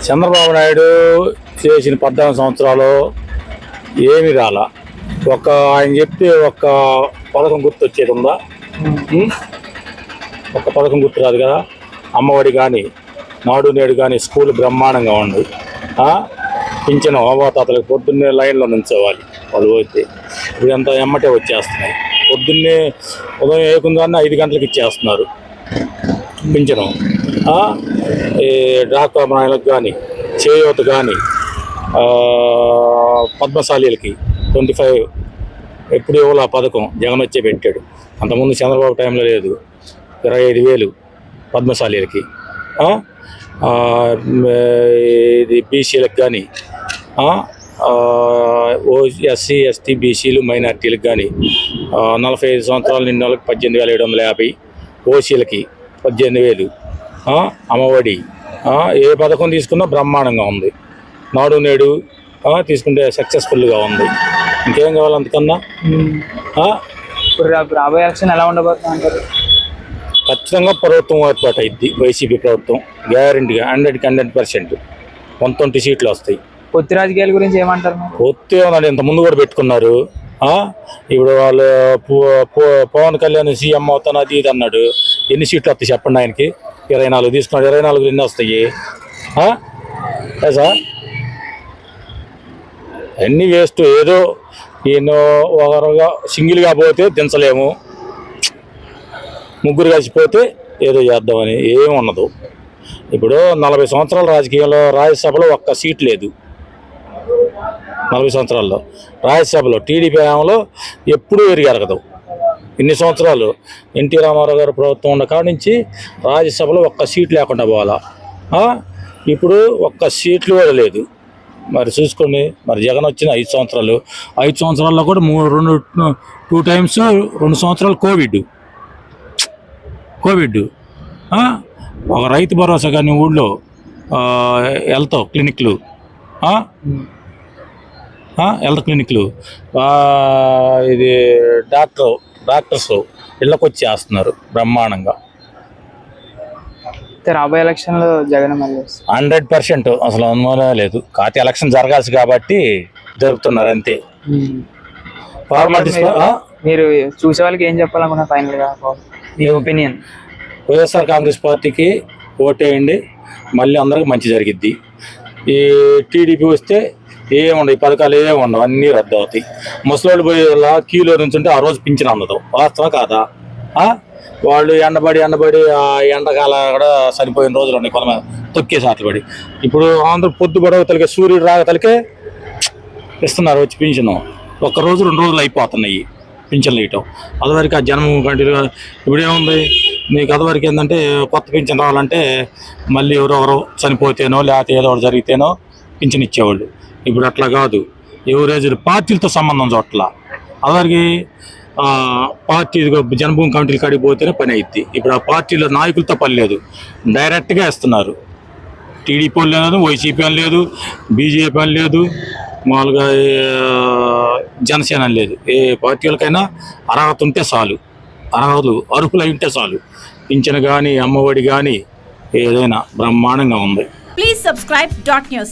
చంద్రబాబు నాయుడు చేసిన 14 సంవత్సరాలు ఏమి రాలా. ఆయన చెప్తే ఒక పథకం గుర్తు వచ్చేది ఉందా? ఒక పథకం గుర్తు రాదు కదా. అమ్మఒడి కానీ, నాడు నేడు కానీ స్కూల్ బ్రహ్మాండంగా ఉంది. పింఛను అవ్వాతాతలకు పొద్దున్నే లైన్లో నుంచోవాలి వాళ్ళు పోతే. ఇప్పుడు ఎంత ఎమ్మటే వచ్చేస్తున్నాయి. పొద్దున్నే ఉదయం ఏకుందాన్ని 5 గంటలకు ఇచ్చేస్తున్నారు పింఛను. ఈ డాక్టర్ నాయకులకు కానీ, చేయూత కానీ, పద్మశాలీలకి 25 ఎప్పుడు ఇవ్వాలి. ఆ పథకం జగన్ వచ్చే పెట్టాడు. అంతకుముందు చంద్రబాబు టైంలో లేదు. 25,000 పద్మశాలీలకి. ఇది బీసీలకు కానీ, ఎస్సీ ఎస్టీ బీసీలు మైనార్టీలకు కానీ 45 సంవత్సరాలు నిన్న వాళ్ళకి 18,750, ఓసీలకి 18,000. అమ్మఒడి ఏ పథకం తీసుకున్నా బ్రహ్మాండంగా ఉంది. నాడు నేడు తీసుకుంటే సక్సెస్ఫుల్గా ఉంది. ఇంకేం కావాలి అంతకన్నా? ఇప్పుడు రాబోయే ఎలక్షన్ ఎలా ఉండబోతుంది అంటారు? ఖచ్చితంగా ప్రభుత్వం ఏర్పాటు అయింది. వైసీపీ ప్రభుత్వం గ్యారెంటీగా 100% 120 సీట్లు వస్తాయి. పొత్తి రాజకీయాల గురించి ఏమంటారు? పొత్తి ఏమన్నా ఇంతకుముందు కూడా పెట్టుకున్నారు. ఇప్పుడు వాళ్ళు పవన్ కళ్యాణ్ సీఎం అవుతాను అది ఇది అన్నాడు. ఎన్ని సీట్లు వస్తాయి చెప్పండి? ఆయనకి 24 తీసుకున్నాడు. 24 ఎన్ని వస్తాయి సార్? అన్నీ వేస్ట్. ఏదో ఈయన ఒకరుగా సింగిల్గా పోతే దించలేము, ముగ్గురు కలిసిపోతే ఏదో చేద్దామని ఏమి ఉండదు. ఇప్పుడు 40 సంవత్సరాల రాజకీయంలో రాజ్యసభలో ఒక్క సీట్ లేదు. 40 సంవత్సరాల్లో రాజ్యసభలో టీడీపీ హయాంలో ఎప్పుడూ ఎరగదు. ఇన్ని సంవత్సరాలు ఎన్టీ రామారావు గారు ప్రభుత్వం ఉన్న కాడి నుంచి రాజ్యసభలో ఒక్క సీట్ లేకుండా పోవాలా. ఇప్పుడు ఒక్క సీట్లు కూడా లేదు. మరి చూసుకోండి. మరి జగన్ వచ్చిన 5 సంవత్సరాలు, 5 సంవత్సరాల్లో కూడా 2 టైమ్స్ 2 సంవత్సరాలు కోవిడ్. ఒక రైతు భరోసా కానీ ఊళ్ళో హెల్త్ క్లినిక్లు, ఇది డాక్టర్స్ ఇళ్ళకి వచ్చి చేస్తున్నారు బ్రహ్మాండంగా. రాబోయే ఎలక్షన్లో జగన్ 100% అసలు అనుమానం లేదు. కాకపోతే ఎలక్షన్ జరగాల్సి కాబట్టి జరుపుతున్నారు అంతే. మీరు చూసే వాళ్ళకి ఏం చెప్పాలనుకున్నా ఫైనల్గా మీ ఒపీనియన్? వైఎస్ఆర్ కాంగ్రెస్ పార్టీకి ఓటేయండి, మళ్ళీ అందరికి మంచి జరిగిద్ది. ఈ టీడీపీ వస్తే ఏముండవు, ఈ పథకాలు ఏముండవు, అన్నీ రద్దు అవుతాయి. ముసలోళ్ళు పోయి క్యూలో నుంచి ఉంటే ఆ రోజు పింఛన్ అందదు. వాస్తవం కాదా? వాళ్ళు ఎండబడి ఆ ఎండకాల కూడా చనిపోయిన రోజులు ఉన్నాయి. కొంతమంది తొక్కేసి ఆటలు ఇప్పుడు అందరూ పొద్దుపడవ తలికే సూర్యుడు రాగ తలికే ఇస్తున్నారు వచ్చి పింఛను. 1 రోజు 2 రోజులు అయిపోతున్నాయి పింఛన్లు ఇవ్వటం. అదివరకు ఆ జన్మ కంటిన్యూ. ఇప్పుడు ఏముంది మీకు అదివరకు ఏంటంటే కొత్త పింఛన్ రావాలంటే మళ్ళీ ఎవరెవరో చనిపోతేనో లేకపోతే ఏదో ఒకటి జరిగితేనో పింఛన్ ఇచ్చేవాళ్ళు. ఇప్పుడు అట్లా కాదు. ఎవరేజ్ పార్టీలతో సంబంధం చూడట్లా. అదివరకు పార్టీ జన్మభూమి కమిటీలు కాడికి పోతేనే పని అయింది. ఇప్పుడు ఆ పార్టీలో నాయకులతో పని లేదు, డైరెక్ట్గా ఇస్తున్నారు. టీడీపీ అని లేదు, వైసీపీ అని లేదు, బీజేపీ అని లేదు, మామూలుగా జనసేన అని లేదు. ఏ పార్టీలకైనా అర్హత ఉంటే చాలు, అర్హులు ఉంటే చాలు. పింఛను కానీ, అమ్మఒడి కానీ ఏదైనా బ్రహ్మాండంగా ఉంది. Please subscribe .news